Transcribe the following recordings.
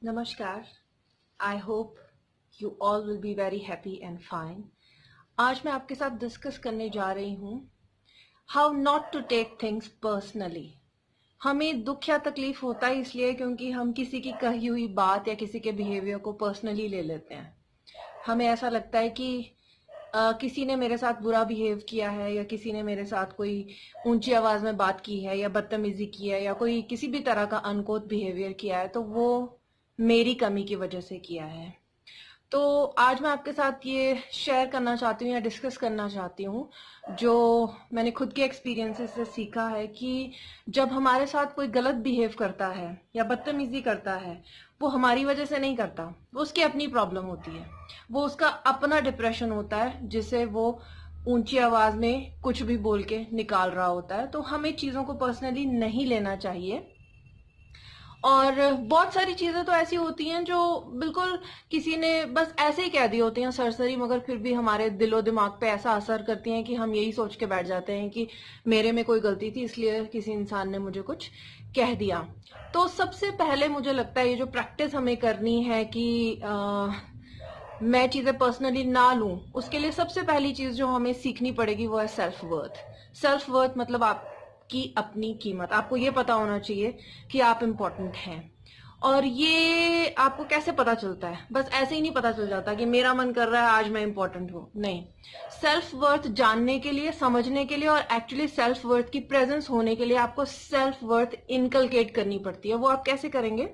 नमस्कार। I hope you all will be very happy and fine. आज मैं आपके साथ डिस्कस करने जा रही हूँ how not to take things personally. हमें दुख या तकलीफ होता है इसलिए क्योंकि हम किसी की कही हुई बात या किसी के बिहेवियर को पर्सनली ले लेते हैं। हमें ऐसा लगता है कि किसी ने मेरे साथ बुरा बिहेव किया है या किसी ने मेरे साथ कोई ऊंची आवाज में बात की है या बदतमीजी की है या कोई किसी भी तरह का अनकोथ बिहेवियर किया है तो वो मेरी कमी की वजह से किया है। तो आज मैं आपके साथ ये शेयर करना चाहती हूँ या डिस्कस करना चाहती हूँ जो मैंने खुद के एक्सपीरियंसेस से सीखा है कि जब हमारे साथ कोई गलत बिहेव करता है या बदतमीजी करता है, वो हमारी वजह से नहीं करता, वो उसकी अपनी प्रॉब्लम होती है, वो उसका अपना डिप्रेशन होता है जिसे वो ऊंची आवाज में कुछ भी बोल के निकाल रहा होता है। तो हमें चीजों को पर्सनली नहीं लेना चाहिए। और बहुत सारी चीजें तो ऐसी होती हैं जो बिल्कुल किसी ने बस ऐसे ही कह दी होती हैं सरसरी, मगर फिर भी हमारे दिलो दिमाग पे ऐसा असर करती हैं कि हम यही सोच के बैठ जाते हैं कि मेरे में कोई गलती थी इसलिए किसी इंसान ने मुझे कुछ कह दिया। तो सबसे पहले मुझे लगता है ये जो प्रैक्टिस हमें करनी है कि मैं चीजें पर्सनली ना लूं, उसके लिए सबसे पहली चीज जो हमें सीखनी पड़ेगी वो है सेल्फ वर्थ। सेल्फ वर्थ मतलब आपकी अपनी कीमत। आपको ये पता होना चाहिए कि आप इम्पोर्टेंट हैं। और ये आपको कैसे पता चलता है? बस ऐसे ही नहीं पता चल जाता कि मेरा मन कर रहा है आज मैं इंपॉर्टेंट हूं, नहीं। सेल्फ वर्थ जानने के लिए, समझने के लिए और एक्चुअली सेल्फ वर्थ की प्रेजेंस होने के लिए आपको सेल्फ वर्थ इनकलकेट करनी पड़ती है। वो आप कैसे करेंगे?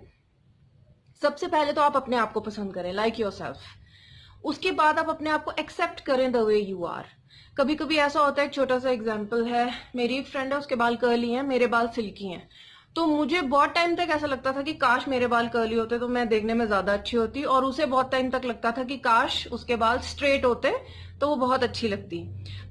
सबसे पहले तो आप अपने आप को पसंद करें, लाइक योर सेल्फ। उसके बाद आप अपने आप को एक्सेप्ट करें द वे यू आर। कभी कभी ऐसा होता है, एक छोटा सा एग्जांपल है, मेरी एक फ्रेंड है, उसके बाल कर्ली हैं, मेरे बाल सिल्की हैं। तो मुझे बहुत टाइम तक ऐसा लगता था कि काश मेरे बाल कर्ली होते तो मैं देखने में ज्यादा अच्छी होती, और उसे बहुत टाइम तक लगता था कि काश उसके बाल स्ट्रेट होते तो वो बहुत अच्छी लगती।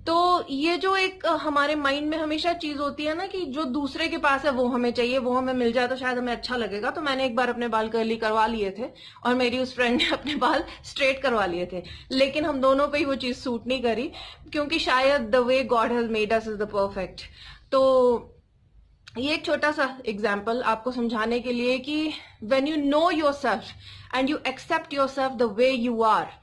तो ये जो एक हमारे माइंड में हमेशा चीज होती है ना कि जो दूसरे के पास है वो हमें चाहिए, वो हमें मिल जाए तो शायद हमें अच्छा लगेगा। तो मैंने एक बार अपने बाल कर्ली करवा लिए थे और मेरी उस फ्रेंड ने अपने बाल स्ट्रेट करवा लिए थे, लेकिन हम दोनों पे ही वो चीज सूट नहीं करी क्योंकि शायद the way God has made us is the perfect. तो ये एक छोटा सा एग्जाम्पल आपको समझाने के लिए कि when you know yourself and you accept yourself the way you are,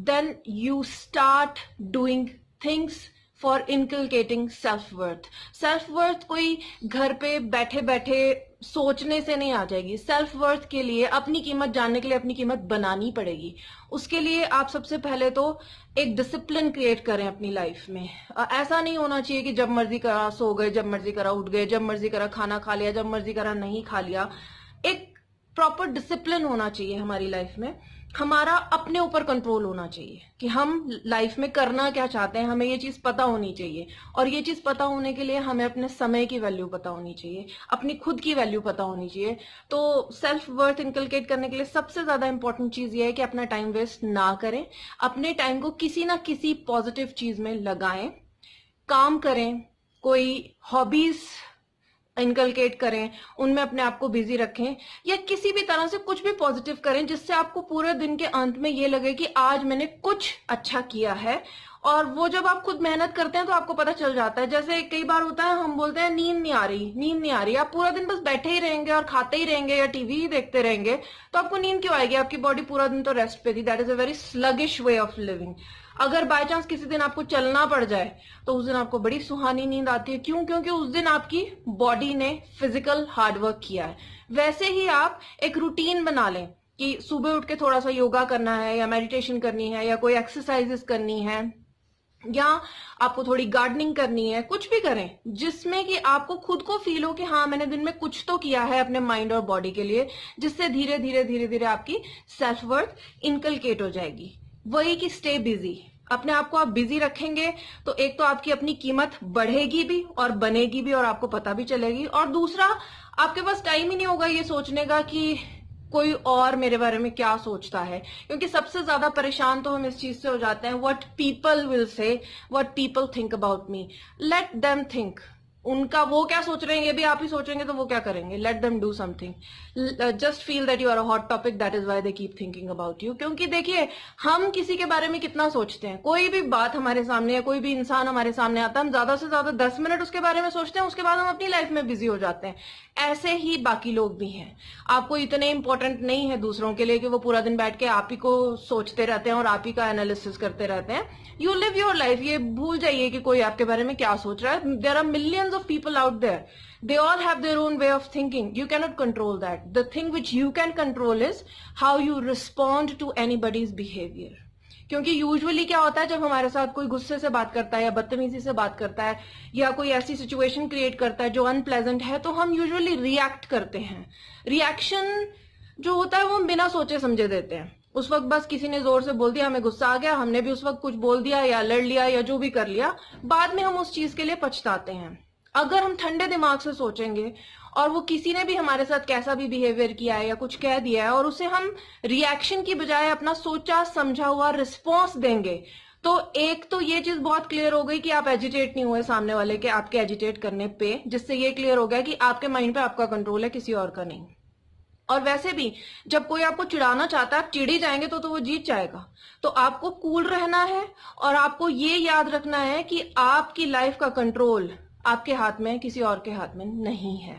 then you start doing things for inculcating self-worth। self-worth कोई घर पे बैठे बैठे सोचने से नहीं आ जाएगी। self-worth के लिए, अपनी कीमत जानने के लिए अपनी कीमत बनानी पड़ेगी। उसके लिए आप सबसे पहले तो एक डिसिप्लिन क्रिएट करें अपनी लाइफ में। ऐसा नहीं होना चाहिए कि जब मर्जी करा सो गए, जब मर्जी करा उठ गए, जब मर्जी करा खाना खा लिया, जब मर्जी करा नहीं खा लिया। एक प्रॉपर डिसिप्लिन होना चाहिए हमारी लाइफ में। हमारा अपने ऊपर कंट्रोल होना चाहिए कि हम लाइफ में करना क्या चाहते हैं, हमें ये चीज पता होनी चाहिए। और ये चीज पता होने के लिए हमें अपने समय की वैल्यू पता होनी चाहिए, अपनी खुद की वैल्यू पता होनी चाहिए। तो सेल्फ वर्थ इनकलकेट करने के लिए सबसे ज्यादा इंपॉर्टेंट चीज ये है कि अपना टाइम वेस्ट ना करें। अपने टाइम को किसी ना किसी पॉजिटिव चीज में लगाएं, काम करें, कोई हॉबीज इनकलकेट करें, उनमें अपने आप को बिजी रखें, या किसी भी तरह से कुछ भी पॉजिटिव करें जिससे आपको पूरे दिन के अंत में ये लगे कि आज मैंने कुछ अच्छा किया है। और वो जब आप खुद मेहनत करते हैं तो आपको पता चल जाता है। जैसे कई बार होता है, हम बोलते हैं नींद नहीं आ रही, नींद नहीं आ रही। आप पूरा दिन बस बैठे ही रहेंगे और खाते ही रहेंगे या टीवी ही देखते रहेंगे तो आपको नींद क्यों आएगी? आपकी बॉडी पूरा दिन तो रेस्ट पे थी। That is a very sluggish way of living. अगर बाय चांस किसी दिन आपको चलना पड़ जाए तो उस दिन आपको बड़ी सुहानी नींद आती है। क्यों? क्योंकि उस दिन आपकी बॉडी ने फिजिकल हार्डवर्क किया है। वैसे ही आप एक रूटीन बना लें कि सुबह उठ के थोड़ा सा योगा करना है या मेडिटेशन करनी है या कोई एक्सरसाइजेस करनी है या आपको थोड़ी गार्डनिंग करनी है। कुछ भी करें जिसमें कि आपको खुद को फील हो कि हाँ मैंने दिन में कुछ तो किया है अपने माइंड और बॉडी के लिए, जिससे धीरे धीरे धीरे धीरे आपकी सेल्फ वर्थ इनकलकेट हो जाएगी। वही कि स्टे बिजी। अपने आप को आप बिजी रखेंगे तो एक तो आपकी अपनी कीमत बढ़ेगी भी और बनेगी भी और आपको पता भी चलेगी, और दूसरा आपके पास टाइम ही नहीं होगा ये सोचने का कि कोई और मेरे बारे में क्या सोचता है। क्योंकि सबसे ज्यादा परेशान तो हम इस चीज से हो जाते हैं, what people will say, what people think about me. Let them think. उनका वो क्या सोच रहे हैं ये भी आप ही सोचेंगे तो वो क्या करेंगे? Let them do something, just feel that you are a hot topic, that is why they keep thinking about you. क्योंकि देखिए, हम किसी के बारे में कितना सोचते हैं, कोई भी बात हमारे सामने या कोई भी इंसान हमारे सामने आता है, हम ज्यादा से ज्यादा 10 मिनट उसके बारे में सोचते हैं, उसके बाद हम अपनी लाइफ में बिजी हो जाते हैं। ऐसे ही बाकी लोग भी हैं। आपको इतने इंपॉर्टेंट नहीं है दूसरों के लिए कि वो पूरा दिन बैठ के आप ही को सोचते रहते हैं और आप ही का एनालिसिस करते रहते हैं। यू लिव योर लाइफ, ये भूल जाइए कि कोई आपके बारे में क्या सोच रहा है। There are millions of people out there, they all have their own way of thinking. You cannot control that. The thing which you can control is how you respond to anybody's behavior. क्योंकि usually क्या होता है, जब हमारे साथ कोई गुस्से से बात करता है या बदतमीजी से बात करता है या कोई ऐसी सिचुएशन क्रिएट करता है जो अनप्लेजेंट है, तो हम यूजुअली रिएक्ट करते हैं। रिएक्शन जो होता है वो हम बिना सोचे समझे देते हैं। उस वक्त बस किसी ने जोर से बोल दिया, हमें गुस्सा आ गया, हमने भी उस वक्त कुछ बोल दिया या लड़ लिया या जो भी कर लिया, बाद में हम उस चीज के लिए पछताते हैं। अगर हम ठंडे दिमाग से सोचेंगे और वो किसी ने भी हमारे साथ कैसा भी बिहेवियर किया है या कुछ कह दिया है और उसे हम रिएक्शन की बजाय अपना सोचा समझा हुआ रिस्पॉन्स देंगे, तो एक तो ये चीज बहुत क्लियर हो गई कि आप एजिटेट नहीं हुए सामने वाले के आपके एजिटेट करने पे, जिससे ये क्लियर हो गया कि आपके माइंड पे आपका कंट्रोल है, किसी और का नहीं। और वैसे भी जब कोई आपको चिढ़ाना चाहता है, आप चिढ़ी जाएंगे तो वो जीत जाएगा। तो आपको कूल रहना है और आपको ये याद रखना है कि आपकी लाइफ का कंट्रोल आपके हाथ में, किसी और के हाथ में नहीं है।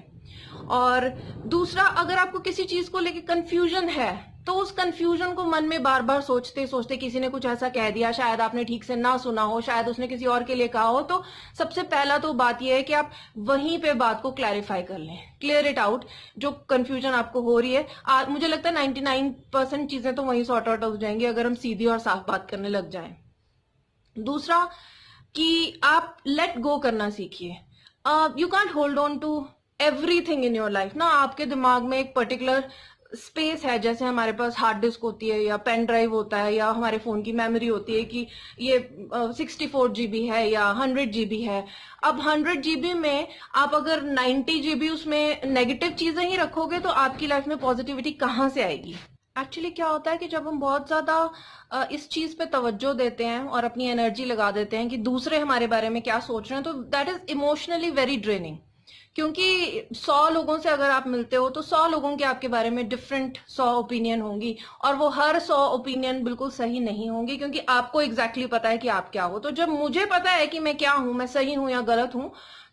और दूसरा, अगर आपको किसी चीज को लेके कंफ्यूजन है तो उस कंफ्यूजन को मन में बार बार सोचते सोचते, किसी ने कुछ ऐसा कह दिया, शायद आपने ठीक से ना सुना हो, शायद उसने किसी और के लिए कहा हो, तो सबसे पहला तो बात यह है कि आप वहीं पे बात को क्लैरिफाई कर लें, क्लियर इट आउट। जो कंफ्यूजन आपको हो रही है, मुझे लगता है 99% चीजें तो वहीं सॉर्ट आउट हो जाएंगी अगर हम सीधी और साफ बात करने लग जाएं। दूसरा कि आप लेट गो करना सीखिए। You can't hold on to everything in your life ना। आपके दिमाग में एक पर्टिकुलर स्पेस है, जैसे हमारे पास हार्ड डिस्क होती है या पेन ड्राइव होता है या हमारे फोन की मेमोरी होती है कि ये 64 GB है या 100 GB है। अब 100 GB में आप अगर 90 GB उसमें नेगेटिव चीजें ही रखोगे तो आपकी लाइफ में पॉजिटिविटी कहाँ से आएगी? एक्चुअली क्या होता है कि जब हम बहुत ज्यादा इस चीज पे तवज्जो देते हैं और अपनी एनर्जी लगा देते हैं कि दूसरे हमारे बारे में क्या सोच रहे हैं, तो that is emotionally very draining. क्योंकि 100 लोगों से अगर आप मिलते हो तो 100 लोगों के आपके बारे में डिफरेंट 100 ओपिनियन होंगी और वो हर 100 ओपिनियन बिल्कुल सही नहीं होंगी, क्योंकि आपको एग्जैक्टली पता है कि आप क्या हो। तो जब मुझे पता है कि मैं क्या हूं, मैं सही हूं या गलत हूं,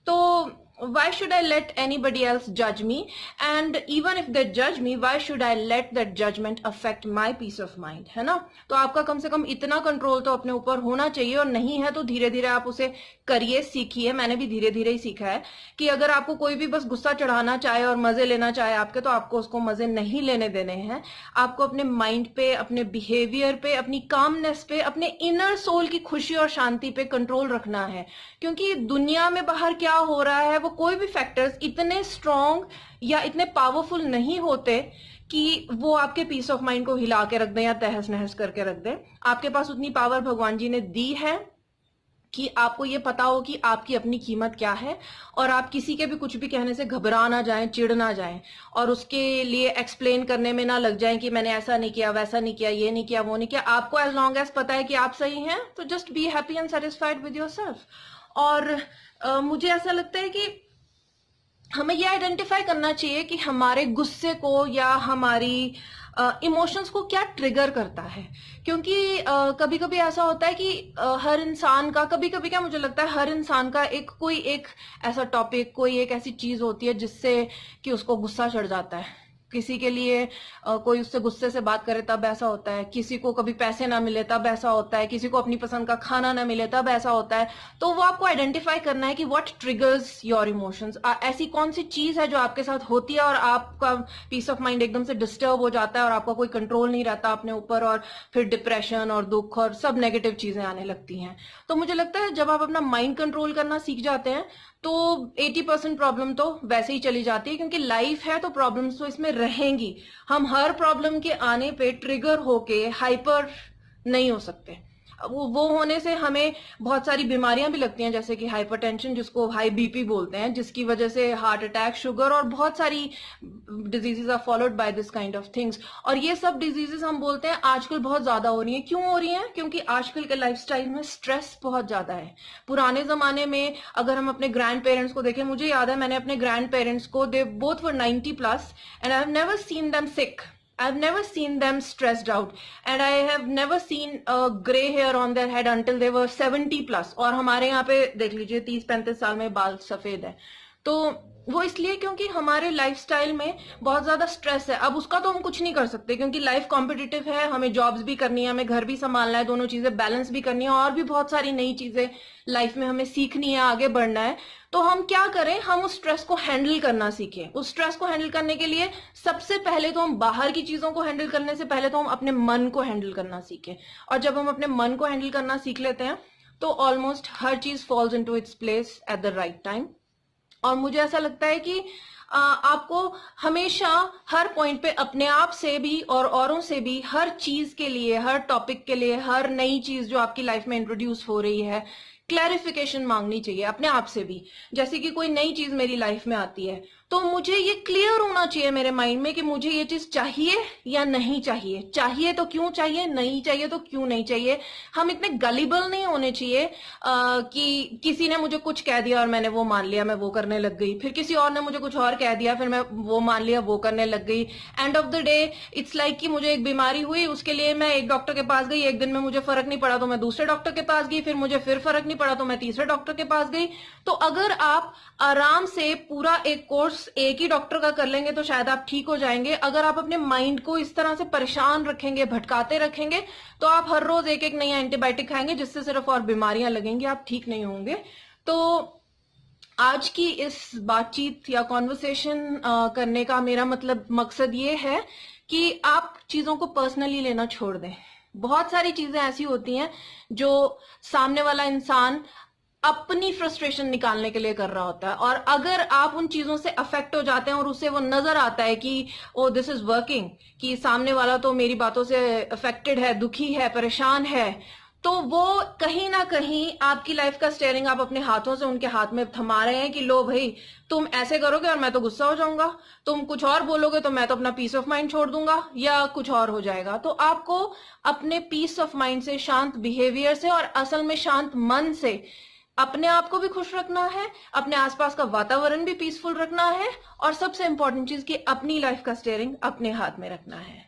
तो why should I let anybody else judge me? And even if they judge me, why should I let that judgment affect my peace of mind? है ना? तो आपका कम से कम इतना कंट्रोल तो अपने ऊपर होना चाहिए, और नहीं है तो धीरे धीरे आप उसे करिए, सीखिए। मैंने भी धीरे धीरे ही सीखा है कि अगर आपको कोई भी बस गुस्सा चढ़ाना चाहे और मजे लेना चाहे आपके, तो आपको उसको मजे नहीं लेने देने हैं। आपको अपने माइंड पे, अपने बिहेवियर पे, अपनी कामनेस पे, अपने इनर सोल की खुशी और शांति पे कंट्रोल रखना है। क्योंकि दुनिया में बाहर क्या हो रहा है, वो कोई भी फैक्टर्स इतने स्ट्रॉन्ग या इतने पावरफुल नहीं होते कि वो आपके पीस ऑफ माइंड को हिला के रख दें या तहस नहस करके रख दें। आपके पास उतनी पावर भगवान जी ने दी है कि आपको ये पता हो कि आपकी अपनी कीमत क्या है, और आप किसी के भी कुछ भी कहने से घबरा ना जाएं, चिढ़ ना जाएं, और उसके लिए एक्सप्लेन करने में ना लग जाएं कि मैंने ऐसा नहीं किया, वैसा नहीं किया, ये नहीं किया, वो नहीं किया। आपको एज लॉन्ग एज पता है कि आप सही हैं, तो just be happy and satisfied with yourself. और मुझे ऐसा लगता है कि हमें ये आइडेंटिफाई करना चाहिए कि हमारे गुस्से को या हमारी इमोशंस को क्या ट्रिगर करता है। क्योंकि कभी कभी ऐसा होता है कि हर इंसान का, कभी कभी क्या मुझे लगता है हर इंसान का कोई एक ऐसा टॉपिक, कोई एक ऐसी चीज होती है जिससे कि उसको गुस्सा चढ़ जाता है। किसी के लिए कोई उससे गुस्से से बात करे तब ऐसा होता है, किसी को कभी पैसे ना मिले तब ऐसा होता है, किसी को अपनी पसंद का खाना ना मिले तब ऐसा होता है। तो वो आपको आइडेंटिफाई करना है कि व्हाट ट्रिगर्स योर इमोशंस। ऐसी कौन सी चीज है जो आपके साथ होती है और आपका पीस ऑफ माइंड एकदम से डिस्टर्ब हो जाता है और आपका कोई कंट्रोल नहीं रहता अपने ऊपर, और फिर डिप्रेशन और दुख और सब नेगेटिव चीजें आने लगती हैं। तो मुझे लगता है जब आप अपना माइंड कंट्रोल करना सीख जाते हैं तो 80% प्रॉब्लम तो वैसे ही चली जाती है, क्योंकि लाइफ है तो प्रॉब्लम्स तो इसमें रहेंगी। हम हर प्रॉब्लम के आने पे ट्रिगर होके हाइपर नहीं हो सकते। वो होने से हमें बहुत सारी बीमारियां भी लगती हैं, जैसे कि हाइपरटेंशन, जिसको हाई बीपी बोलते हैं, जिसकी वजह से हार्ट अटैक, शुगर और बहुत सारी diseases are followed by this kind of things. और ये सब डिजीजेस हम बोलते हैं आजकल बहुत ज्यादा हो रही हैं। क्यों हो रही हैं? क्योंकि आजकल के लाइफस्टाइल में स्ट्रेस बहुत ज्यादा है। पुराने जमाने में अगर हम अपने ग्रैंड पेरेंट्स को देखें, मुझे याद है मैंने अपने ग्रैंड पेरेंट्स को, they both were 90+ and I have never seen them sick. I've never seen them stressed out, and I have never seen a gray hair on their head until they were 70+. और हमारे यहाँ पे देख लीजिए 30-35 साल में बाल सफेद है। तो वो इसलिए क्योंकि हमारे लाइफस्टाइल में बहुत ज्यादा स्ट्रेस है। अब उसका तो हम कुछ नहीं कर सकते क्योंकि लाइफ कॉम्पिटिटिव है, हमें जॉब्स भी करनी है, हमें घर भी संभालना है, दोनों चीजें बैलेंस भी करनी है, और भी बहुत सारी नई चीजें लाइफ में हमें सीखनी है, आगे बढ़ना है। तो हम क्या करें? हम उस स्ट्रेस को हैंडल करना सीखें। उस स्ट्रेस को हैंडल करने के लिए सबसे पहले तो हम बाहर की चीजों को हैंडल करने से पहले तो हम अपने मन को हैंडल करना सीखें। और जब हम अपने मन को हैंडल करना सीख लेते हैं तो ऑलमोस्ट हर चीज falls into its place at the right time. और मुझे ऐसा लगता है कि आपको हमेशा हर पॉइंट पे अपने आप से भी और औरों से भी हर चीज के लिए, हर टॉपिक के लिए, हर नई चीज जो आपकी लाइफ में इंट्रोड्यूस हो रही है, क्लैरिफिकेशन मांगनी चाहिए अपने आप से भी। जैसे कि कोई नई चीज मेरी लाइफ में आती है तो मुझे ये क्लियर होना चाहिए मेरे माइंड में कि मुझे ये चीज चाहिए या नहीं चाहिए। चाहिए तो क्यों चाहिए, नहीं चाहिए तो क्यों नहीं चाहिए। हम इतने गलिबल नहीं होने चाहिए कि किसी ने मुझे कुछ कह दिया और मैंने वो मान लिया, मैं वो करने लग गई, फिर किसी और ने मुझे कुछ और कह दिया, फिर मैं वो मान लिया, वो करने लग गई। End of the day it's like कि मुझे एक बीमारी हुई, उसके लिए मैं एक डॉक्टर के पास गई, एक दिन में मुझे फर्क नहीं पड़ा तो मैं दूसरे डॉक्टर के पास गई, फिर मुझे फिर फर्क नहीं पड़ा तो मैं तीसरे डॉक्टर के पास गई। तो अगर आप आराम से पूरा एक कोर्स एक ही डॉक्टर का कर लेंगे तो शायद आप ठीक हो जाएंगे। अगर आप अपने माइंड को इस तरह से परेशान रखेंगे, भटकाते रखेंगे, तो आप हर रोज एक एक नया एंटीबायोटिक खाएंगे जिससे सिर्फ और बीमारियां लगेंगी, आप ठीक नहीं होंगे। तो आज की इस बातचीत या कॉन्वर्सेशन करने का मेरा मकसद ये है कि आप चीजों को पर्सनली लेना छोड़ दें। बहुत सारी चीजें ऐसी होती हैं जो सामने वाला इंसान अपनी फ्रस्ट्रेशन निकालने के लिए कर रहा होता है, और अगर आप उन चीजों से अफेक्ट हो जाते हैं और उससे वो नजर आता है कि ओ दिस इज वर्किंग, कि सामने वाला तो मेरी बातों से अफेक्टेड है, दुखी है, परेशान है, तो वो कहीं ना कहीं आपकी लाइफ का स्टेयरिंग आप अपने हाथों से उनके हाथ में थमा रहे हैं कि लो भाई तुम ऐसे करोगे और मैं तो गुस्सा हो जाऊंगा, तुम कुछ और बोलोगे तो मैं तो अपना पीस ऑफ माइंड छोड़ दूंगा, या कुछ और हो जाएगा। तो आपको अपने पीस ऑफ माइंड से, शांत बिहेवियर से और असल में शांत मन से अपने आप को भी खुश रखना है, अपने आसपास का वातावरण भी पीसफुल रखना है, और सबसे इंपॉर्टेंट चीज कि अपनी लाइफ का स्टीयरिंग अपने हाथ में रखना है।